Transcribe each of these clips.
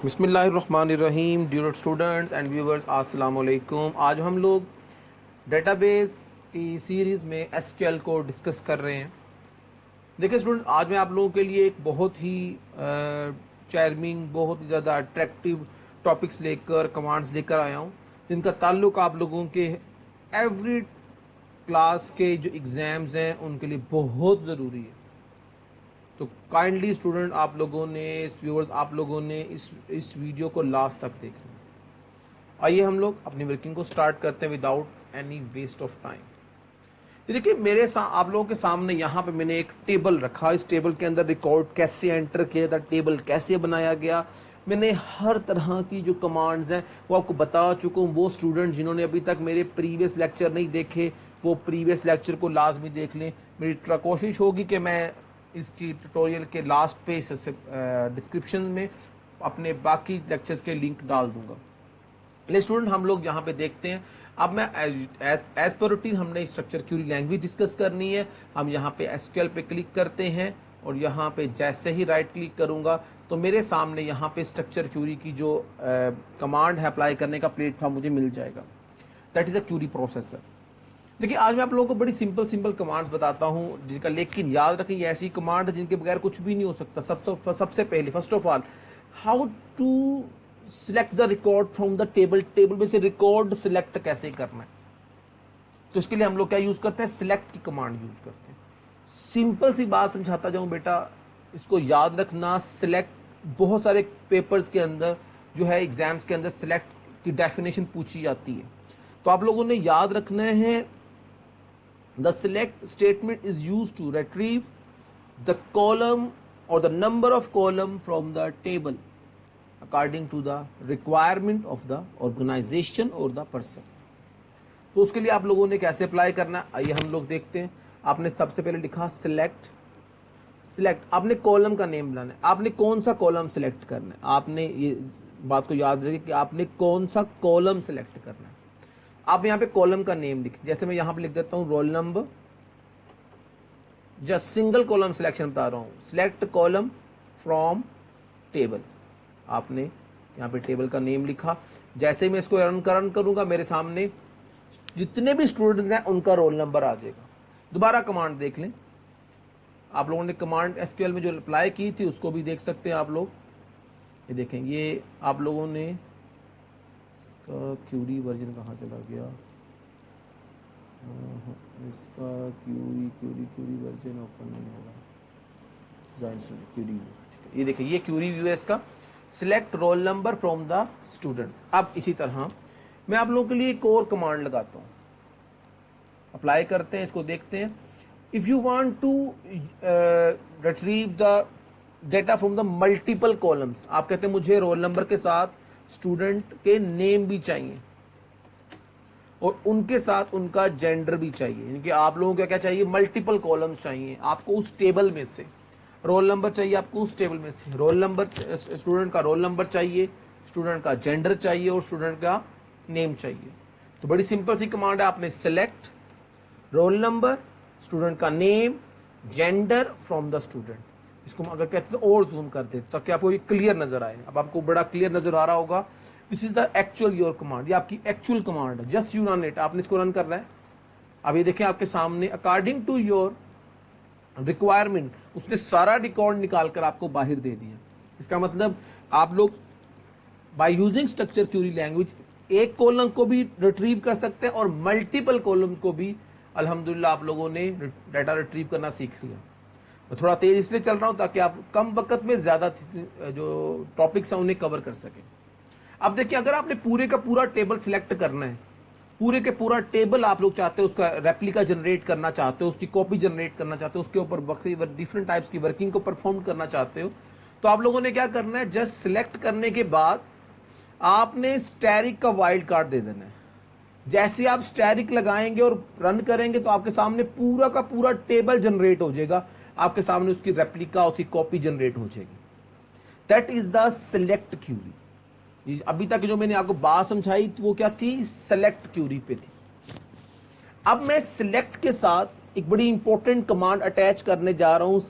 बिस्मिल्लाहिर्रहमानिर्रहीम। Dear students and viewers, अस्सलाम वालेकुम। आज हम लोग डेटाबेस की सीरीज़ में एसक्यूएल को डिस्कस कर रहे हैं। देखिए स्टूडेंट, आज मैं आप लोगों के लिए एक बहुत ही चार्मिंग, बहुत ही ज़्यादा अट्रैक्टिव टॉपिक्स लेकर, कमांड्स लेकर आया हूँ, जिनका ताल्लुक आप लोगों के एवरी क्लास के जो एग्ज़ाम्स हैं उनके लिए बहुत ज़रूरी है। तो काइंडली स्टूडेंट, आप लोगों ने, व्यूअर्स, आप लोगों ने इस वीडियो को लास्ट तक देखना। आइए हम लोग अपनी वर्किंग को स्टार्ट करते हैं without any waste of time. देखिए आप लोगों के सामने यहाँ पे मैंने एक टेबल रखा। इस टेबल के अंदर रिकॉर्ड कैसे एंटर किया था, टेबल कैसे बनाया गया, मैंने हर तरह की जो कमांड्स हैं वो आपको बता चुका हूँ। वो स्टूडेंट जिन्होंने अभी तक मेरे प्रीवियस लेक्चर नहीं देखे, वो प्रीवियस लेक्चर को लाजमी देख लें। मेरी कोशिश होगी कि मैं इसकी ट्यूटोरियल के लास्ट पे डिस्क्रिप्शन में अपने बाकी लेक्चर्स के लिंक डाल दूंगा। ले स्टूडेंट, हम लोग यहाँ पे देखते हैं। अब मैं एज पर रूटीन हमने स्ट्रक्चर क्यूरी लैंग्वेज डिस्कस करनी है। हम यहाँ पे एसक्यूएल पे क्लिक करते हैं और यहाँ पे जैसे ही राइट क्लिक करूँगा तो मेरे सामने यहाँ पे स्ट्रक्चर क्यूरी की जो कमांड है अप्लाई करने का प्लेटफॉर्म मुझे मिल जाएगा। That is a query processor. देखिए आज मैं आप लोगों को बड़ी सिंपल कमांड्स बताता हूँ जिनका, लेकिन याद रखें ये ऐसी कमांड है जिनके बगैर कुछ भी नहीं हो सकता। सबसे पहले first of all, how to select the record from the table. Table में से रिकॉर्ड सिलेक्ट कैसे करना है, तो इसके लिए हम लोग क्या यूज करते हैं, सिलेक्ट की कमांड यूज करते हैं। सिंपल सी बात समझाता जाऊं बेटा, इसको याद रखना। सिलेक्ट बहुत सारे पेपर्स के अंदर जो है, एग्जाम्स के अंदर सिलेक्ट की डेफिनेशन पूछी जाती है, तो आप लोगों ने याद रखना है, the select statement is used to retrieve the column or the number of column from the table according to the requirement of the organization or the person। तो उसके लिए आप लोगों ने कैसे अप्लाई करना है, आइए हम लोग देखते हैं। आपने सबसे पहले लिखा सिलेक्ट आपने कॉलम का नेम लाना है। आपने कौन सा कॉलम सिलेक्ट करना है, आपने ये बात को याद रखिए कि आपने कौन सा कॉलम सिलेक्ट करना है। आप यहाँ पे कॉलम का नेम लिखें, जैसे मैं यहाँ पे लिख देता हूँ roll number. Just single column selection बता रहा हूँ, सिलेक्ट कॉलम फ्रॉम टेबल। आपने यहाँ पे टेबल का नेम लिखा। जैसे ही मैं इसको रन करूंगा, मेरे सामने जितने भी स्टूडेंट्स हैं उनका रोल नंबर आ जाएगा। दोबारा कमांड देख लें। आप लोगों ने कमांड एसक्यूएल में जो अप्लाई की थी उसको भी देख सकते हैं आप लोग। ये देखें, ये आप लोगों ने क्यूरी वर्जन कहाँ चला गया, इसका क्यूरी वर्जन ओपन नहीं होगा। ये देखिए, ये क्यूरी व्यू है इसका। Select roll number from the student. अब इसी तरह मैं आप लोगों के लिए एक और कमांड लगाता हूँ, अप्लाई करते हैं, इसको देखते हैं। If you want to retrieve the data from the multiple columns, आप कहते हैं मुझे रोल नंबर के साथ स्टूडेंट के नेम भी चाहिए और उनके साथ उनका जेंडर भी चाहिए, यानी कि आप लोगों को क्या चाहिए, मल्टीपल कॉलम्स चाहिए आपको उस टेबल में से। रोल नंबर चाहिए आपको उस टेबल में से, रोल नंबर, स्टूडेंट का रोल नंबर चाहिए, स्टूडेंट का जेंडर चाहिए और स्टूडेंट का नेम चाहिए। तो बड़ी सिंपल सी कमांड है, आपने सेलेक्ट रोल नंबर, स्टूडेंट का name, gender from the student. इसको हम अगर कहते हैं और जूम कर देते ताकि आपको ये क्लियर नजर आए। अब आपको बड़ा क्लियर नजर आ रहा होगा। This is the actual your command, ये आपकी एक्चुअल कमांड है। जस्ट यू रन इट, आपने इसको रन करना है। अब ये देखें आपके सामने, अकॉर्डिंग टू योर रिक्वायरमेंट, उसने सारा रिकॉर्ड निकाल कर आपको बाहर दे दिया। इसका मतलब आप लोग bye using structure query language एक कॉलम को भी रिट्रीव कर सकते हैं और मल्टीपल कॉलम्स को भी अल्हम्दुलिल्लाह आप लोगों ने डाटा रिट्रीव करना सीख लिया। मैं थोड़ा तेज इसलिए चल रहा हूं ताकि आप कम वक्त में ज्यादा जो टॉपिक्स हैं उन्हें कवर कर सकें। अब देखिए, अगर आपने पूरे का पूरा टेबल सिलेक्ट करना है, पूरे के पूरा टेबल आप लोग चाहते हो, उसका रेप्लिका जनरेट करना चाहते हो, उसकी कॉपी जनरेट करना चाहते हो, उसके ऊपर डिफरेंट टाइप्स की वर्किंग को परफॉर्म करना चाहते हो, तो आप लोगों ने क्या करना है, जस्ट सिलेक्ट करने के बाद आपने स्टैरिक का वाइल्ड कार्ड दे देना है। जैसे आप स्टैरिक लगाएंगे और रन करेंगे तो आपके सामने पूरा का पूरा टेबल जनरेट हो जाएगा, आपके सामने उसकी रेप्लिका, उसकी कॉपी जनरेट हो जाएगी। That is the select query. अभी तक जो मैंने आपको बात समझाई तो वो क्या थी, सेलेक्ट क्यूरी पे थी। अब मैं सिलेक्ट के साथ एक बड़ी इंपॉर्टेंट कमांड अटैच करने जा रहा हूं,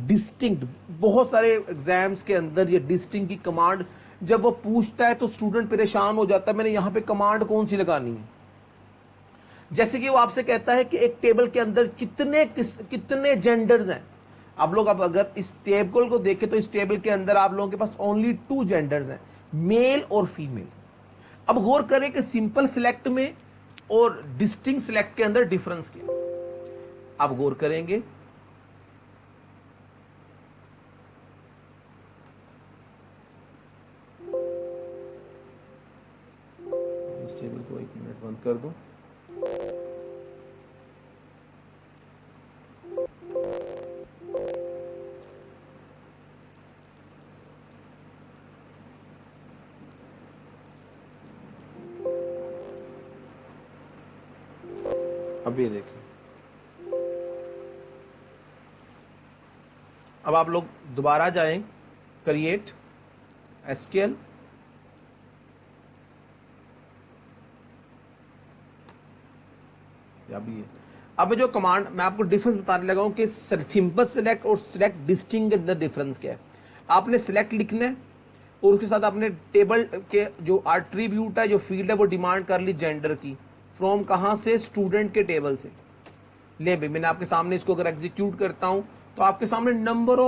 डिस्टिंक्ट। बहुत सारे एग्जाम्स के अंदर ये डिस्टिंक्ट की कमांड जब वो पूछता है तो स्टूडेंट परेशान हो जाता है, मैंने यहाँ पे कमांड कौन सी लगानी है। जैसे कि वो आपसे कहता है कि एक टेबल के अंदर कितने जेंडर्स हैं। आप लोग अब अगर इस टेबल को देखें तो इस टेबल के अंदर आप लोगों के पास ओनली 2 जेंडर्स हैं, मेल और फीमेल। अब गौर करें कि सिंपल सिलेक्ट में और डिस्टिंक्ट सिलेक्ट के अंदर डिफरेंस क्या। आप गौर करेंगे, इस टेबल को 1 मिनट बंद कर दूं। अब ये देखिए, अब आप लोग दोबारा जाएं, क्रिएट एसक्यूएल, अब जो कमांड मैं आपको डिफरेंस बताने लगा हूं कि सिंपल सिलेक्ट और सिलेक्ट डिस्टिंक्ट के अंदर डिफरेंस क्या है। आपने सिलेक्ट लिखना है और उसके साथ आपने टेबल के जो एट्रीब्यूट है, जो फील्ड है, वो डिमांड कर ली जेंडर की, फ्रॉम कहां से, स्टूडेंट के टेबल से। ले भाई, मैंने आपके सामने इसको अगर एग्जीक्यूट करता हूं तो आपके सामने नंबर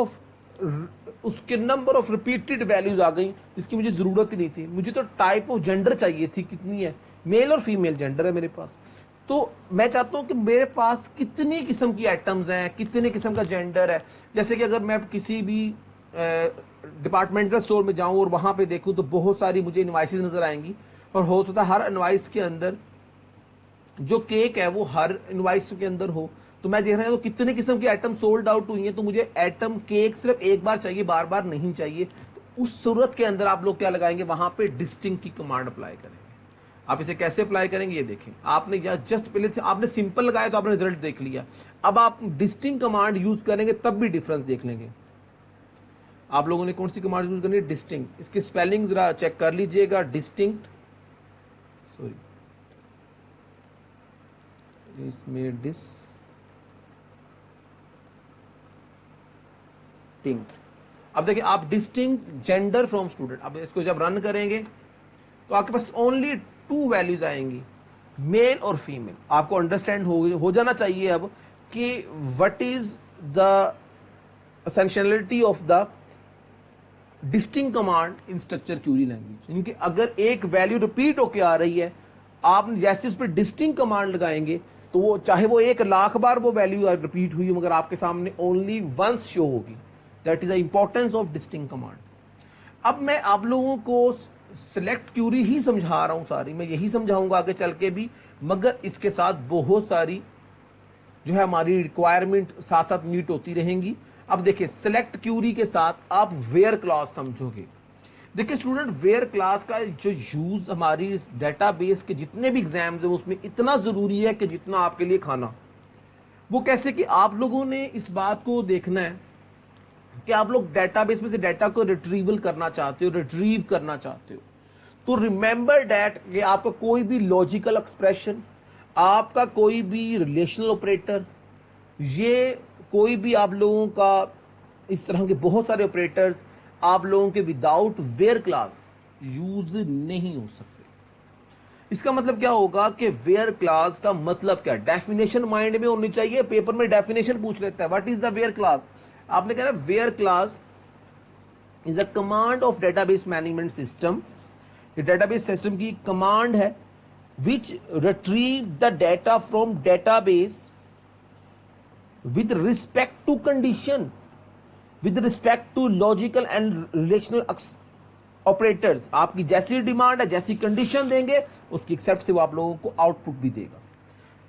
ऑफ रिपीटेड वैल्यूज आ गई, जिसकी मुझे जरूरत ही नहीं थी। मुझे तो टाइप ऑफ जेंडर चाहिए थी, कितनी है, मेल और फीमेल जेंडर है मेरे पास। तो मैं चाहता हूं कि मेरे पास कितनी किस्म की आइटम्स हैं, कितने किस्म का जेंडर है। जैसे कि अगर मैं किसी भी डिपार्टमेंटल स्टोर में जाऊं और वहां पे देखूं तो बहुत सारी मुझे इनवाइसेस नजर आएंगी, और हो सकता है हर इनवाइस के अंदर जो केक है वो हर इनवाइस के अंदर हो। तो मैं देख रहा हूं तो कितने किस्म की आइटम सोल्ड आउट हुई हैं, तो मुझे आइटम केक सिर्फ एक बार चाहिए, बार बार नहीं चाहिए। तो उस सूरत के अंदर आप लोग क्या लगाएंगे, वहां पे डिस्टिंक्ट की कमांड अप्लाई करेंगे। आप इसे कैसे अप्लाई करेंगे ये देखें। आपने जस्ट पहले आपने सिंपल लगाया तो आपने रिजल्ट देख लिया, अब आप डिस्टिंक्ट कमांड यूज करेंगे तब भी डिफरेंस देख लेंगे। आप लोगों ने कौन सी कमांड यूज करनी है, डिस्टिंक्ट। इसकी स्पेलिंग जरा चेक कर लीजिएगा, डिस्टिंक्ट, सॉरी इसमें डिस्टिंक्ट। अब देखिए, आप डिस्टिंक्ट जेंडर फ्रॉम स्टूडेंट, अब इसको जब रन करेंगे तो आपके पास ओनली 2 वैल्यूज आएंगी, मेल और फीमेल। आपको अंडरस्टैंड हो जाना चाहिए अब कि what is the essentiality of the distinct command in structure query language. इनकी अगर एक वैल्यू रिपीट होकर आ रही है, आप जैसे उस पर डिस्टिंक्ट कमांड लगाएंगे तो वो चाहे वो 1,00,000 बार वो वैल्यू रिपीट हुई मगर आपके सामने ओनली वंस शो होगी। That is the importance of distinct command. अब मैं आप लोगों को सिलेक्ट क्यूरी ही समझा रहा हूं सारी, मैं यही समझाऊंगा आगे चल के भी, मगर इसके साथ बहुत सारी जो है हमारी रिक्वायरमेंट साथ साथ मीट होती रहेंगी। अब देखिए, सिलेक्ट क्यूरी के साथ आप वेयर क्लॉज समझोगे। देखिए स्टूडेंट, वेयर क्लास का जो यूज हमारी डेटाबेस के जितने भी एग्जाम्स हैं उसमें इतना जरूरी है कि जितना आपके लिए खाना। वो कैसे कि आप लोगों ने इस बात को देखना है कि आप लोग डेटाबेस में से डाटा को रिट्रीवल करना चाहते हो, रिट्रीव करना चाहते हो, तो रिमेंबर दैट कि आपका कोई भी लॉजिकल एक्सप्रेशन, आपका कोई भी रिलेशनल ऑपरेटर, ये कोई भी आप लोगों का इस तरह के बहुत सारे ऑपरेटर्स आप लोगों के विदाउट वेयर क्लास यूज नहीं हो सकते। इसका मतलब क्या होगा कि वेयर क्लास का मतलब क्या, डेफिनेशन माइंड में होनी चाहिए। पेपर में डेफिनेशन पूछ लेता है, what is the where clause. आपने कहा where clause is a command of database management system. ये डेटाबेस सिस्टम की कमांड है which retrieve the data from database with respect to condition, with respect to logical and relational operators. आपकी जैसी demand है, जैसी condition देंगे उसकी accept से वो आप लोगों को आउटपुट भी देगा।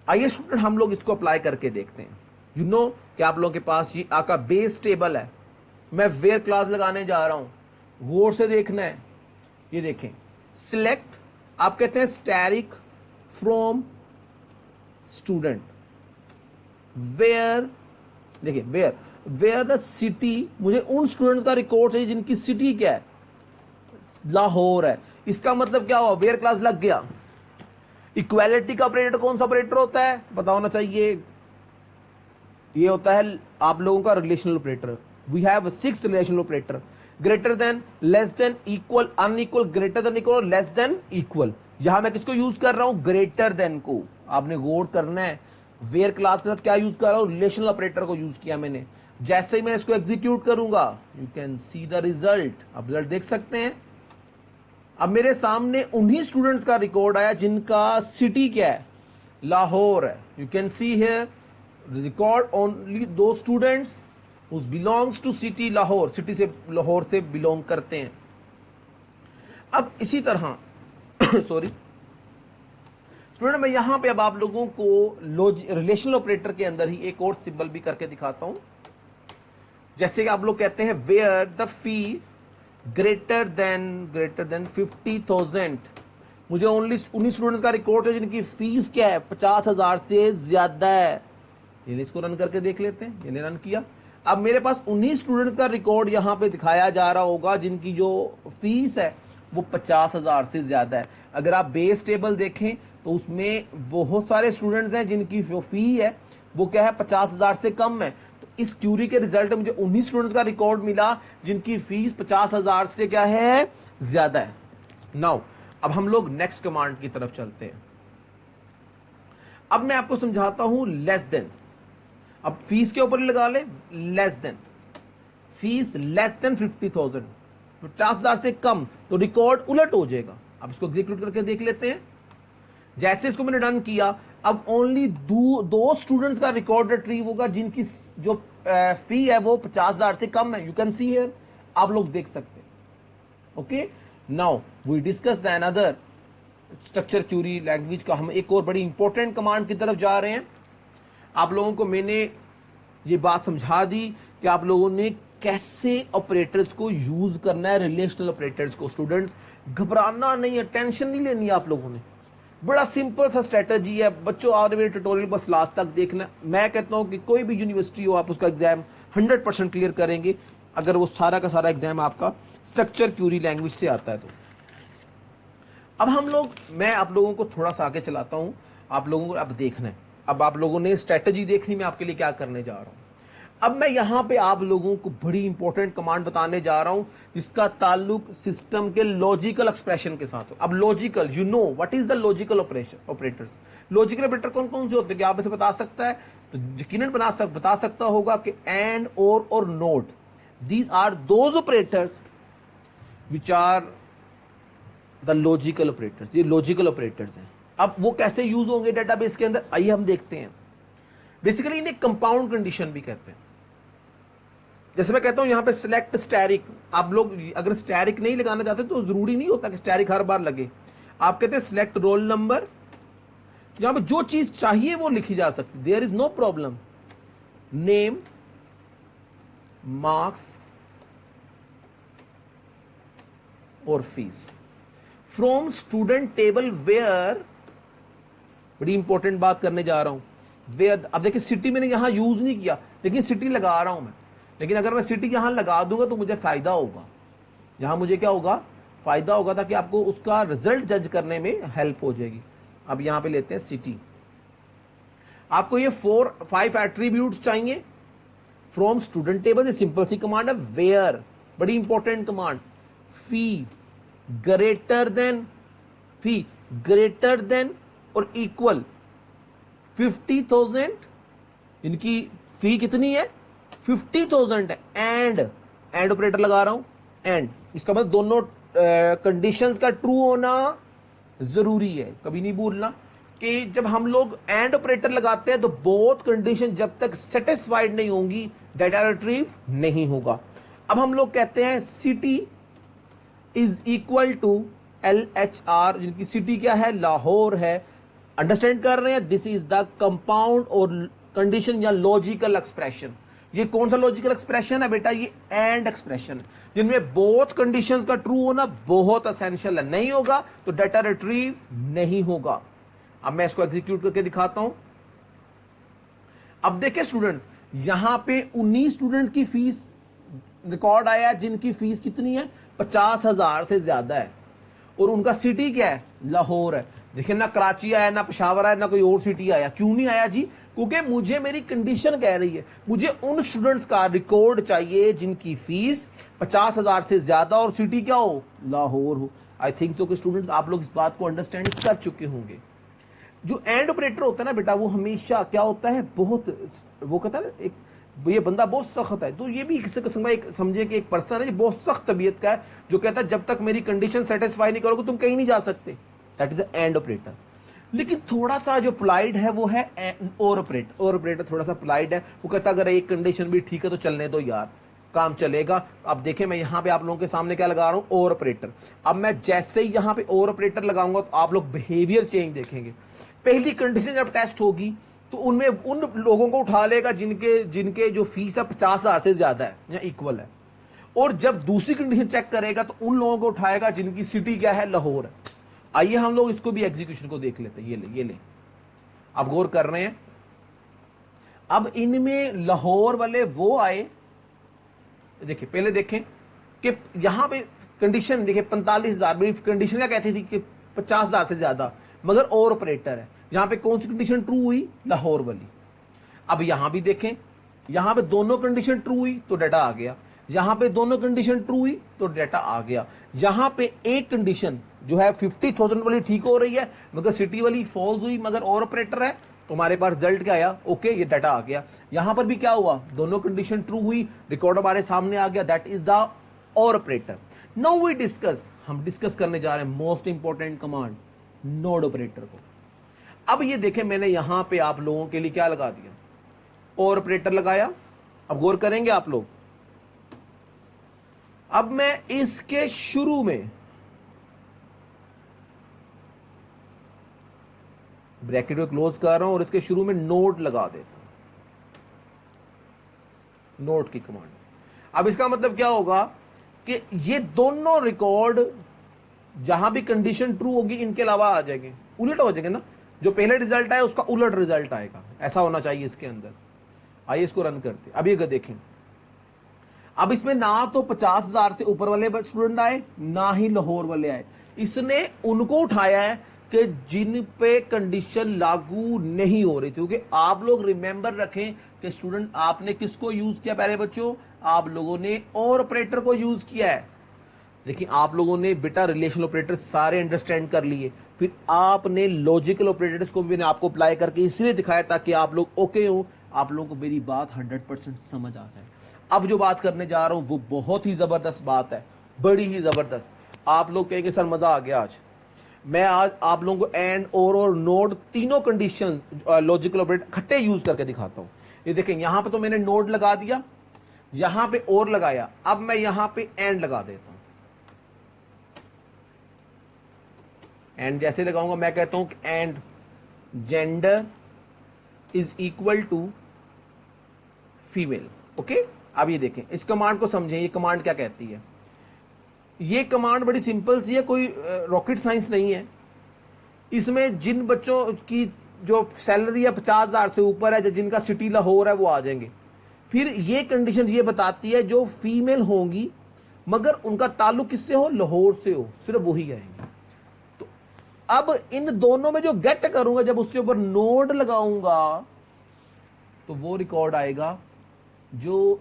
आइए स्टूडेंट, हम लोग इसको अप्लाई करके देखते हैं। यू नो कि आप लोगों के पास ये आपका बेस टेबल है, मैं वेयर क्लास लगाने जा रहा हूं, गौर से देखना है। ये देखें, सिलेक्ट, आप कहते हैं स्टैटिक फ्रॉम स्टूडेंट, वेयर, देखिए वेयर द सिटी, मुझे उन स्टूडेंट्स का रिकॉर्ड चाहिए जिनकी सिटी क्या है, लाहौर है। इसका मतलब क्या हुआ, वेयर क्लास लग गया। इक्वालिटी का ऑपरेटर कौन सा ऑपरेटर होता है पता होना चाहिए, ये होता है आप लोगों का relational operator. We have 6 relational operator. Greater than, less than, equal, unequal, greater than equal और लेस देन इक्वल। यहां मैं किसको यूज कर रहा हूं? ग्रेटर देन को। आपने गौर करना है वेयर क्लास के साथ क्या यूज कर रहा हूं? रिलेशनल ऑपरेटर को यूज किया मैंने। जैसे ही मैं इसको एग्जीक्यूट करूंगा, you can see the result. आप रिजल्ट देख सकते हैं। अब मेरे सामने उन्हीं स्टूडेंट्स का रिकॉर्ड आया जिनका सिटी क्या है? लाहौर है। You can see here record only दो students who belongs to city Lahore, city से, लाहौर से बिलोंग करते हैं। अब इसी तरह सॉरी स्टूडेंट, मैं यहां पे अब आप लोगों को रिलेशनल ऑपरेटर के अंदर ही एक और सिंबल भी करके दिखाता हूं। जैसे कि आप लोग कहते हैं where the fee greater than 50,000। मुझे ओनली उन्हीं स्टूडेंट्स का रिकॉर्ड है जिनकी फीस क्या है? 50,000 से ज्यादा है। ये इसको रन करके देख लेते हैं। ये रन किया। अब मेरे पास उन्हीं स्टूडेंट्स का रिकॉर्ड यहां पे दिखाया जा रहा होगा जिनकी जो फीस है वो 50,000 से ज्यादा है। अगर आप बेस टेबल देखें तो उसमें बहुत सारे स्टूडेंट्स हैं जिनकी जो फी है वो क्या है? 50,000 से कम है। तो इस क्यूरी के रिजल्ट में मुझे उन्हीं स्टूडेंट्स का रिकॉर्ड मिला जिनकी फीस 50,000 से क्या है? ज्यादा है। नाउ अब हम लोग नेक्स्ट कमांड की तरफ चलते हैं। अब मैं आपको समझाता हूं लेस देन। अब फीस के ऊपर ही लगा ले, less than, fees less than 50,000, 50,000 से कम, तो रिकॉर्ड उलट हो जाएगा। अब इसको एग्जीक्यूट करके देख लेते हैं। जैसे इसको मैंने रन किया, अब ओनली दो स्टूडेंट्स का रिकॉर्ड रिट्रीव होगा जिनकी जो फी है वो 50,000 से कम है। यू कैन सी हियर, आप लोग देख सकते हैं। Okay, now we discuss the another structure query language का। हम एक और बड़ी इंपॉर्टेंट कमांड की तरफ जा रहे हैं। आप लोगों को मैंने ये बात समझा दी कि आप लोगों ने कैसे ऑपरेटर्स को यूज करना है, रिलेशनल ऑपरेटर्स को। स्टूडेंट्स घबराना नहीं है, टेंशन नहीं लेनी है आप लोगों ने। बड़ा सिंपल सा स्ट्रेटजी है बच्चों। आपने मेरे ट्यूटोरियल बस लास्ट तक देखना। मैं कहता हूं कि कोई भी यूनिवर्सिटी हो, आप उसका एग्जाम 100% क्लियर करेंगे अगर वो सारा का सारा एग्जाम आपका स्ट्रक्चर क्यूरी लैंग्वेज से आता है तो। अब मैं आप लोगों को थोड़ा सा आगे चलाता हूं। आप लोगों को अब देखना है, अब आप लोगों ने स्ट्रेटजी देखनी, मैं आपके लिए क्या करने जा रहा हूं। अब मैं यहां पे आप लोगों को बड़ी इंपॉर्टेंट कमांड बताने जा रहा हूं जिसका ताल्लुक सिस्टम के लॉजिकल एक्सप्रेशन के साथ हो। अब logical, you know what is the logical operators. Logical operator कौन कौन से होते हैं? क्या आप इसे बता सकता है? तो यकीनन बता सकता होगा कि एंड, और not, these are those operators which are the logical operators. ये लॉजिकल ऑपरेटर्स हैं। अब वो कैसे यूज होंगे डेटाबेस के अंदर, आइए हम देखते हैं। बेसिकली इन्हें कंपाउंड कंडीशन भी कहते हैं। जैसे मैं कहता हूं यहां पे सिलेक्ट स्टैरिक, आप लोग अगर स्टैरिक नहीं लगाना चाहते तो जरूरी नहीं होता कि स्टैरिक हर बार लगे। आप कहते हैं सिलेक्ट रोल नंबर, यहां पे जो चीज चाहिए वो लिखी जा सकती, there is no problem. Name, marks और fees from student table where. बड़ी इंपॉर्टेंट बात करने जा रहा हूं। वेयर, अब देखिए सिटी मैंने यहां यूज नहीं किया लेकिन सिटी लगा रहा हूं मैं। लेकिन अगर मैं सिटी यहां लगा दूंगा तो मुझे फायदा होगा। यहां मुझे क्या होगा? फायदा होगा, ताकि आपको उसका रिजल्ट जज करने में हेल्प हो जाएगी। अब यहां पे लेते हैं सिटी। आपको ये 4-5 एट्रीब्यूट्स चाहिए फ्रॉम स्टूडेंट टेबल। ये सिंपल सी कमांड है, वेयर, बड़ी इंपॉर्टेंट कमांड। फी ग्रेटर देन और इक्वल 50,000। इनकी फी कितनी है? 50,000 है। एंड ऑपरेटर लगा रहा हूं। एंड इसका मतलब दोनों कंडीशंस का ट्रू होना जरूरी है। कभी नहीं भूलना कि जब हम लोग एंड ऑपरेटर लगाते हैं तो बोथ कंडीशन जब तक सेटिस्फाइड नहीं होंगी डाटा रिट्रीव नहीं होगा। अब हम लोग कहते हैं city is equal to LHR, जिनकी सिटी क्या है? लाहौर है। अंडरस्टैंड कर रहे हैं? दिस इज द कंपाउंड और कंडीशन या लॉजिकल एक्सप्रेशन। ये कौन सा लॉजिकल एक्सप्रेशन है बेटा? ये एंड एक्सप्रेशन, जिनमें बोथ कंडीशंस का ट्रू होना बहुत एसेंशियल है। नहीं होगा तो डाटा रिट्रीव नहीं होगा। अब मैं इसको एग्जीक्यूट करके दिखाता हूं। अब देखिए स्टूडेंट्स, यहां पे 19 स्टूडेंट की फीस रिकॉर्ड आया जिनकी फीस कितनी है? 50,000 से ज्यादा है। और उनका सिटी क्या है? लाहौर है। देखिए ना कराची आया, ना पेशावर आया, ना कोई और सिटी आया। क्यों नहीं आया जी? क्योंकि मुझे मेरी कंडीशन कह रही है, मुझे उन स्टूडेंट्स का रिकॉर्ड चाहिए जिनकी फीस 50,000 से ज्यादा और सिटी क्या हो, लाहौर हो। आई थिंक सो कि स्टूडेंट्स आप लोग इस बात को अंडरस्टैंड कर चुके होंगे। जो एंड ऑपरेटर होता है ना बेटा, वो हमेशा क्या होता है, बहुत, वो कहता है ना, एक ये बंदा बहुत सख्त है, तो ये भी किसी किस्म का एक समझे कि एक पर्सन है जो बहुत सख्त तबीयत का है, जो कहता है जब तक मेरी कंडीशन सेटिस्फाई नहीं करोगे तुम कहीं नहीं जा सकते। That is and operator. लेकिन थोड़ा सा जो प्लाइड है वो है और ऑपरेटर। और ऑपरेटर थोड़ा सा प्लाइड है, वो कहता है अगर एक कंडीशन भी ठीक है तो चलने दो यार, काम चलेगा। अब देखें मैं यहां पे आप लोगों के सामने क्या लगा रहा हूं, और ऑपरेटर। अब मैं जैसे ही यहां पे और ऑपरेटर लगाऊंगा तो आप लोग बिहेवियर चेंज देखेंगे। पहली कंडीशन जब टेस्ट होगी तो उनमें उन लोगों को उठा लेगा जिनके जिनके जो फीस है 50,000 से ज्यादा है या इक्वल है। और जब दूसरी कंडीशन चेक करेगा तो उन लोगों को उठाएगा जिनकी सिटी क्या है, लाहौर है। आइए हम लोग इसको भी एग्जीक्यूशन को देख लेते हैं। ये ले अब गौर कर रहे हैं। अब इनमें लाहौर वाले वो आए, देखिए पहले देखें कि यहां पे कंडीशन देखिए 45,000, मेरी कंडीशन क्या कहती थी कि 50,000 से ज्यादा, मगर और ऑपरेटर है। यहां पे कौन सी कंडीशन ट्रू हुई, लाहौर वाली। अब यहां भी देखें, यहां पे दोनों कंडीशन ट्रू हुई तो डाटा आ गया, यहां पे दोनों कंडीशन ट्रू हुई तो डाटा आ गया। यहां पे एक कंडीशन जो है 50,000 वाली ठीक हो रही है, मगर सिटी वाली फॉल्स हुई, मगर और ऑपरेटर है, तो हमारे पास रिजल्ट क्या आया, ओके ये डाटा आ गया। यहां पर भी क्या हुआ, दोनों कंडीशन ट्रू हुई, रिकॉर्ड हमारे सामने आ गया, दैट इज द और ऑपरेटर। नाउ वी डिस्कस, हम डिस्कस करने जा रहे हैं most important command, node operator को। अब ये देखें मैंने यहां पे आप लोगों के लिए क्या लगा दिया, और ऑपरेटर लगाया। अब गौर करेंगे आप लोग, अब मैं इसके शुरू में ब्रैकेट को क्लोज कर रहा हूं और इसके शुरू में नोड लगा देता हूं, नोड की कमांड। अब इसका मतलब क्या होगा कि ये दोनों रिकॉर्ड जहां भी कंडीशन ट्रू होगी इनके अलावा आ जाएंगे, उलट हो जाएंगे ना, जो पहले रिजल्ट आया उसका उलट रिजल्ट आएगा, ऐसा होना चाहिए इसके अंदर। आइए इसको रन करते। अब ये देखें, अब इसमें ना तो 50,000 से ऊपर वाले स्टूडेंट आए, ना ही लाहौर वाले आए। इसने उनको उठाया है कि जिन पे कंडीशन लागू नहीं हो रही थी। क्योंकि आप लोग रिमेंबर रखें कि स्टूडेंट्स आपने किसको यूज किया, पहले बच्चों आप लोगों ने और ऑपरेटर को यूज किया है। देखिए आप लोगों ने बेटा रिलेशनल ऑपरेटर सारे अंडरस्टैंड कर लिए, फिर आपने लॉजिकल ऑपरेटर्स को भी मैंने आपको अप्लाई करके इसलिए दिखाया ताकि आप लोग ओके हो, आप लोगों को मेरी बात 100% समझ आ जाए। अब जो बात करने जा रहा हूं वो बहुत ही जबरदस्त बात है, बड़ी ही जबरदस्त। आप लोग कहेंगे सर मजा आ गया आज। मैं आज आप लोगों को एंड और नोड तीनों कंडीशन लॉजिकल ऑपरेटर इकट्ठे यूज करके दिखाता हूं। ये देखें यहां पे तो मैंने नोड लगा दिया, यहां पे और लगाया, अब मैं यहां पे एंड लगा देता हूं। एंड जैसे लगाऊंगा मैं कहता हूं कि and gender is equal to female. Okay, अब ये देखें इस कमांड को समझें, ये कमांड क्या कहती है। ये कमांड बड़ी सिंपल सी है, कोई रॉकेट साइंस नहीं है। इसमें जिन बच्चों की जो सैलरी है 50,000 से ऊपर है, जिनका सिटी लाहौर है, वो आ जाएंगे। फिर ये कंडीशन ये बताती है जो फीमेल होंगी मगर उनका ताल्लुक किससे हो, लाहौर से हो, सिर्फ वही आएंगे। तो अब इन दोनों में जो गेट करूंगा, जब उसके ऊपर नोड लगाऊंगा तो वो रिकॉर्ड आएगा, जो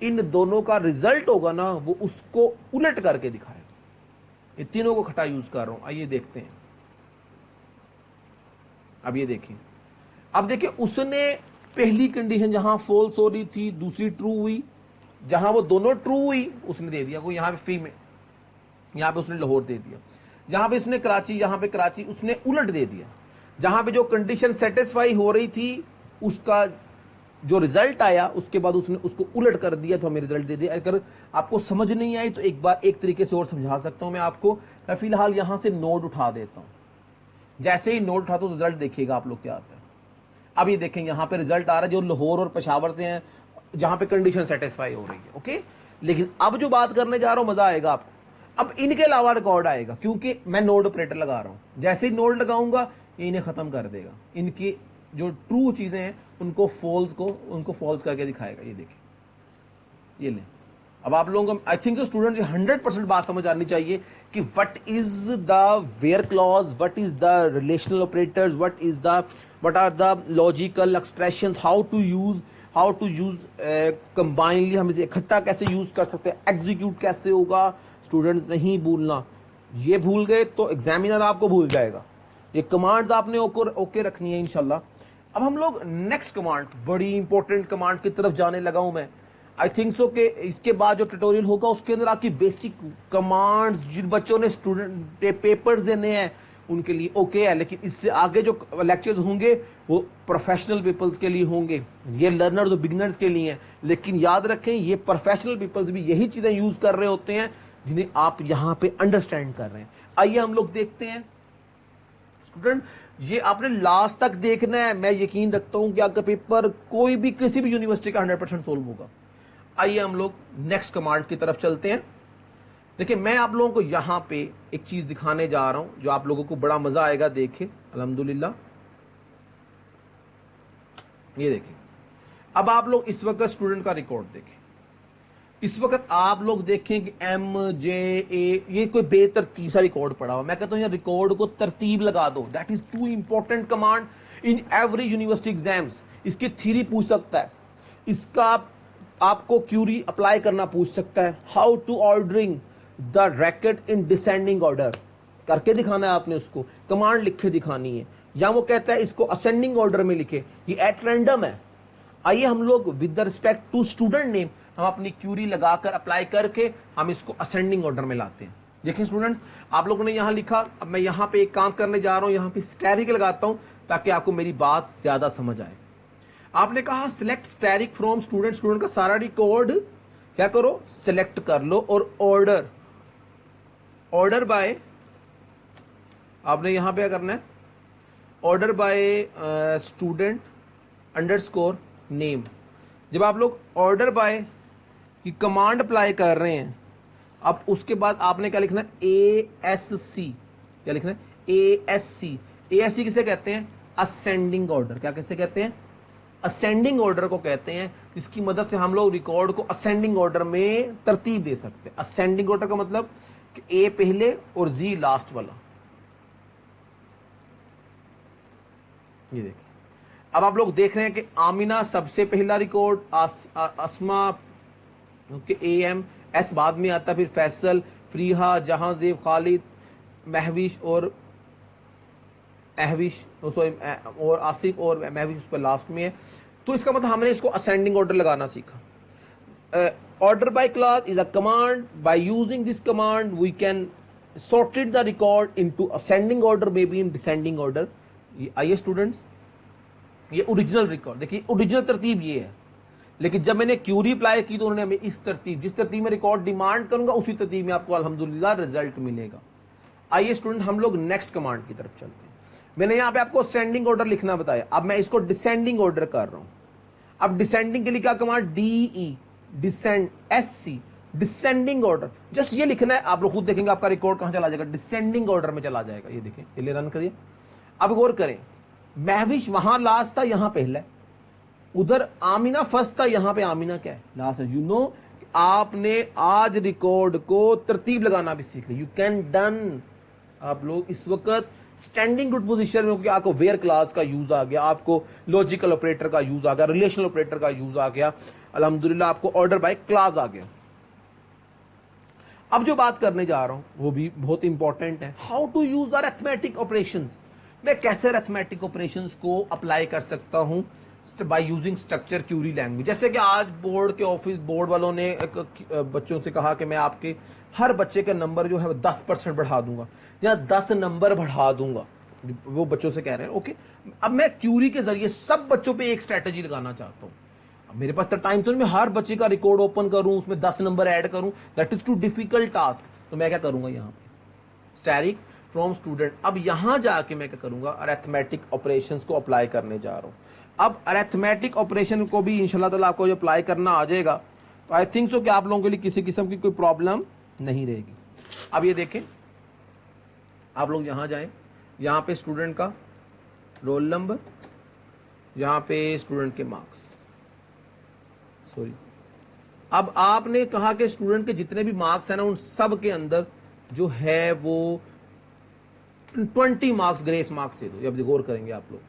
इन दोनों का रिजल्ट होगा ना वो उसको उलट करके दिखाएगा। ये तीनों को इकट्ठा यूज कर रहा हूं, आइए देखते हैं। अब ये देखें, अब देखिए उसने पहली कंडीशन जहां फॉल्स हो रही थी दूसरी ट्रू हुई, जहां वो दोनों ट्रू हुई उसने दे दिया, कोई यहां पे फीमेल, यहां पे उसने लाहौर दे दिया, जहां पे इसने कराची, यहां पे कराची उसने उलट दे दिया। जहां पे जो कंडीशन सेटिस्फाई हो रही थी उसका जो रिजल्ट आया उसके बाद उसने उसको उलट कर दिया, तो हमें रिजल्ट दे दिया। अगर आपको समझ नहीं आई तो एक बार एक तरीके से और समझा सकता हूं मैं आपको। मैं फिलहाल यहां से नोड उठा देता हूं, जैसे ही नोड उठाता हूं रिजल्ट देखिएगा आप लोग क्या आता है। अब ये देखें यहां पे रिजल्ट आ रहा है जो लाहौर और पेशावर से हैं, जहां पे कंडीशन सेटिस्फाई हो रही है। ओके, लेकिन अब जो बात करने जा रहा हूं मजा आएगा आपको। अब इनके अलावा रिकॉर्ड आएगा क्योंकि मैं नोड ऑपरेटर लगा रहा हूं। जैसे ही नोड लगाऊंगा ये इन्हें खत्म कर देगा, इनकी जो ट्रू चीजें हैं उनको फॉल्स करके दिखाएगा। ये देखिए, ये ले, अब आप लोगों को आई थिंक सो स्टूडेंट 100% बात समझ आनी चाहिए कि what is the where clause, what is the relational operators, what are the logical expressions, how to use combinedly, हम इसे इकट्ठा कैसे यूज कर सकते हैं, एग्जीक्यूट कैसे होगा। स्टूडेंट्स नहीं भूलना, ये भूल गए तो एग्जामिनर आपको भूल जाएगा। ये कमांड्स आपने ओके रखनी है इंशाल्लाह। अब हम लोग नेक्स्ट कमांड, बड़ी इंपॉर्टेंट कमांड की तरफ जाने लगा हूं मैं। आई थिंक सो कि इसके बाद जो ट्यूटोरियल होगा उसके अंदर आपकी बेसिक कमांड्स, जिन बच्चों ने स्टूडेंट पेपर्स देने हैं उनके लिए ओके है, लेकिन इससे आगे जो लेक्चर्स होंगे वो प्रोफेशनल पीपल्स के लिए होंगे, ये लर्नर्स और बिगिनर्स के लिए हैं। लेकिन याद रखें ये प्रोफेशनल पीपल्स भी यही चीजें यूज कर रहे होते हैं जिन्हें आप यहां पे अंडरस्टैंड कर रहे हैं। आइए हम लोग देखते हैं। स्टूडेंट ये आपने लास्ट तक देखना है, मैं यकीन रखता हूं कि आपका पेपर कोई भी किसी भी यूनिवर्सिटी का 100% सोल्व होगा। आइए हम लोग नेक्स्ट कमांड की तरफ चलते हैं। देखिए मैं आप लोगों को यहां पे एक चीज दिखाने जा रहा हूं जो आप लोगों को बड़ा मजा आएगा। देखें अल्हम्दुलिल्लाह, ये देखें। अब आप लोग इस वक्त स्टूडेंट का रिकॉर्ड देखें। इस वक्त आप लोग देखें कि MJA ये कोई बेतरतीब सा रिकॉर्ड पड़ा हुआ। मैं कहता हूं यार रिकॉर्ड को तरतीब लगा दो। That is two important command in every university exams. इसकी थ्योरी पूछ सकता है, इसका आपको क्यूरी अप्लाई करना पूछ सकता है। How to ordering the racket in descending order करके दिखाना है आपने, उसको कमांड लिख के दिखानी है। या वो कहता है इसको असेंडिंग ऑर्डर में लिखे, ये एट रैंडम है। आइए हम लोग with the respect to student name हम अपनी क्यूरी लगाकर अप्लाई करके हम इसको असेंडिंग ऑर्डर में लाते हैं। देखिए स्टूडेंट्स आप लोगों ने यहां लिखा, अब मैं यहां पे एक काम करने जा रहा हूं, यहां पे स्टैरिक लगाता हूं ताकि आपको मेरी बात ज्यादा समझ आए। आपने कहा select asterisk from student, student का सारा रिकॉर्ड क्या करो सिलेक्ट कर लो और ऑर्डर बाय, आपने यहां पे क्या करना है order by student underscore name. जब आप लोग ऑर्डर बाय की कमांड अप्लाई कर रहे हैं, अब उसके बाद आपने क्या लिखना है ASC, क्या लिखना है ASC। ASC किसे कहते हैं असेंडिंग ऑर्डर। क्या कैसे कहते हैं असेंडिंग ऑर्डर को कहते हैं, जिसकी मदद से हम लोग रिकॉर्ड को असेंडिंग ऑर्डर में तरतीब दे सकते हैं। असेंडिंग ऑर्डर का मतलब कि A पहले और Z लास्ट वाला। ये देखिए अब आप लोग देख रहे हैं कि आमिना सबसे पहला record, Asma okay AM, S बाद में आता, फिर फैसल, फ्रीहा, जहांजेब, खालिद, महविश और अहविश और आसिफ और महविश उस पर लास्ट में है। तो इसका मतलब हमने इसको असेंडिंग ऑर्डर लगाना सीखा। Order by class is a command, by using this command we can sorted the record into ascending order, may be in descending order. आइए स्टूडेंट्स ये ओरिजिनल रिकॉर्ड देखिए, ओरिजिनल तरतीब ये है, लेकिन जब मैंने क्यूरी अप्लाई की तो उन्होंने हमें इस तरतीब, जिस तरतीब में रिकॉर्ड डिमांड करूंगा उसी तरतीब में आपको अल्हम्दुलिल्लाह रिजल्ट मिलेगा। आइए स्टूडेंट हम लोग नेक्स्ट कमांड की तरफ चलते हैं। मैंने यहां पे आपको असेंडिंग ऑर्डर लिखना बताया, अब मैं इसको डिसेंडिंग ऑर्डर कर रहा हूं। अब डिसेंडिंग के लिए क्या command DE descend, SC descending order, just ये लिखना है। आप लोग खुद देखेंगे आपका रिकॉर्ड कहां चला जाएगा, डिसेंडिंग ऑर्डर में चला जाएगा। ये देखें, ये रन करिए। अब गौर करें, महविश वहां लास्ट था, यहां पहला है, उधर आमिना फर्स्ट था, यहां पे आमिना क्या है लास्ट है। यू नो आपने आज रिकॉर्ड को तरतीब लगाना भी सीख लिया। You can done. आप लोग इस वक्त स्टैंडिंग गुड पोजीशन में हो कि आपको वेयर क्लास का यूज आ गया, आपको लॉजिकल ऑपरेटर का यूज आ गया, रिलेशनल ऑपरेटर का यूज आ गया, अल्हम्दुलिल्लाह आपको ऑर्डर बाय क्लास आ गया। अब जो बात करने जा रहा हूं वो भी बहुत इंपॉर्टेंट है, how to use arithmetic operations. मैं कैसे अरिथमेटिक ऑपरेशंस को अप्लाई कर सकता हूं by using structure query language. जैसे कि आज बोर्ड के ऑफिस बोर्ड वालों ने बच्चों से कहा कि मैं आपके हर बच्चे का नंबर जो है 10% बढ़ा दूंगा या 10 नंबर बढ़ा दूंगा, वो बच्चों से कह रहे हैं। ओके, अब मैं क्यूरी के जरिए सब बच्चों पे एक स्ट्रेटेजी लगाना चाहता हूं। अब मेरे पास तो टाइम तो नहीं, मैं हर बच्चे का रिकॉर्ड ओपन करूं, उसमें 10 नंबर ऐड करूं, that is too difficult task. तो मैं क्या करूंगा, यहाँ पे स्टैरिक फ्रॉम स्टूडेंट। अब यहां जाके मैं क्या करूंगा, अरिथमेटिक ऑपरेशंस को अप्लाई करने जा रहा हूं। अब अरिथमेटिक ऑपरेशन को भी इंशाल्लाह ताला आपको जो अप्लाई करना आ जाएगा, तो आई थिंक सो कि आप लोगों के लिए किसी किस्म की कोई प्रॉब्लम नहीं रहेगी। अब ये देखें, आप लोग यहां जाएं, यहां पे स्टूडेंट का रोल नंबर, यहां पे स्टूडेंट के मार्क्स, सॉरी अब आपने कहा कि स्टूडेंट के जितने भी मार्क्स हैं ना उन सब के अंदर जो है वो 20 मार्क्स ग्रेस मार्क्स दे दो, ये अब गौर करेंगे आप लोग,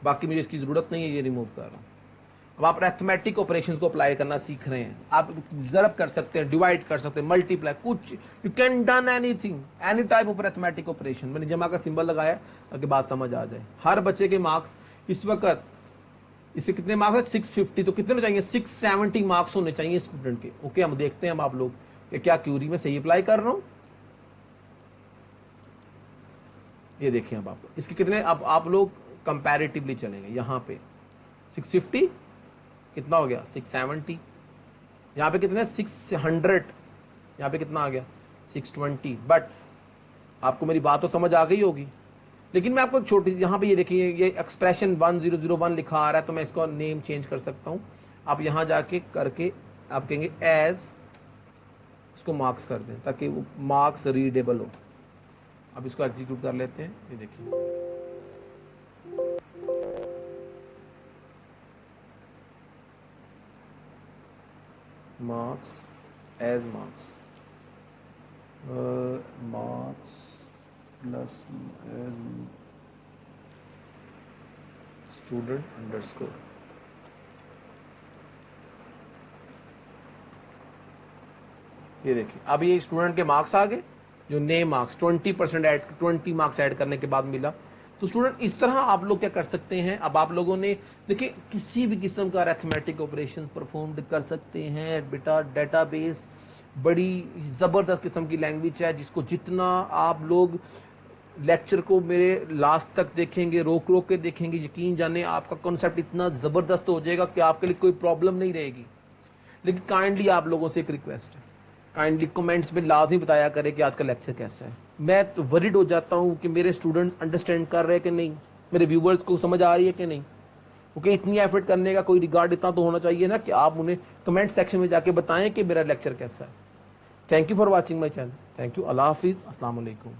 बाकी मुझे इसकी जरूरत नहीं है, ये रिमूव कर रहा हूं। अब आप अरिथमेटिक ऑपरेशंस को अप्लाई करना सीख रहे हैं, आप ज़रब कर सकते हैं, डिवाइड कर सकते हैं, मल्टीप्लाई, कुछ you can done anything, any type of arithmetic operation. मैंने जमा का सिंबल लगाया ताकि बात समझ आ जाए। हर बच्चे के मार्क्स इस वक्त, इससे कितने मार्क्स है 650, तो कितने चाहिए 670 मार्क्स होने चाहिए स्टूडेंट के। ओके, हम देखते हैं अब आप लोग कि क्या क्यूरी में सही अप्लाई कर रहा हूं। ये देखिए अब आप इसके कितने, अब आप लोग कंपैरेटिवली चलेंगे। यहां पे 650 कितना हो गया 670, यहाँ पे कितने 600, यहाँ पे कितना आ गया 620। बट आपको मेरी बात तो समझ आ गई होगी, लेकिन मैं आपको एक छोटी, यहाँ पे ये देखिए ये एक्सप्रेशन 1001 लिखा आ रहा है, तो मैं इसको नेम चेंज कर सकता हूँ। आप यहाँ जाके करके आप कहेंगे एज, इसको मार्क्स कर दें ताकि वो मार्क्स रीडेबल हो। अब इसको एग्जीक्यूट कर लेते हैं। ये देखिए marks as marks, marks plus as student underscore। ये देखिए अब ये स्टूडेंट के मार्क्स आ गए, जो नए मार्क्स 20% ऐड, 20 मार्क्स ऐड करने के बाद मिला। तो स्टूडेंट इस तरह आप लोग क्या कर सकते हैं, अब आप लोगों ने देखिए किसी भी किस्म का अरिथमेटिक ऑपरेशंस परफॉर्म कर सकते हैं बेटा। डेटाबेस बड़ी ज़बरदस्त किस्म की लैंग्वेज है, जिसको जितना आप लोग लेक्चर को मेरे लास्ट तक देखेंगे, रोक रोक के देखेंगे, यकीन जाने आपका कॉन्सेप्ट इतना ज़बरदस्त हो जाएगा कि आपके लिए कोई प्रॉब्लम नहीं रहेगी। लेकिन काइंडली आप लोगों से एक रिक्वेस्ट है, काइंडली कमेंट्स में लाजमी बताया करें कि आज का लेक्चर कैसा है। मैं तो वरीड हो जाता हूँ कि मेरे स्टूडेंट्स अंडरस्टैंड कर रहे हैं कि नहीं, मेरे व्यूवर्स को समझ आ रही है कि नहीं। ओके, इतनी एफर्ट करने का कोई रिगार्ड इतना तो होना चाहिए ना कि आप उन्हें कमेंट सेक्शन में जाके बताएं कि मेरा लेक्चर कैसा है। Thank you for watching my channel. Thank you. अल्लाह हाफिज़। अस्सलाम वालेकुम।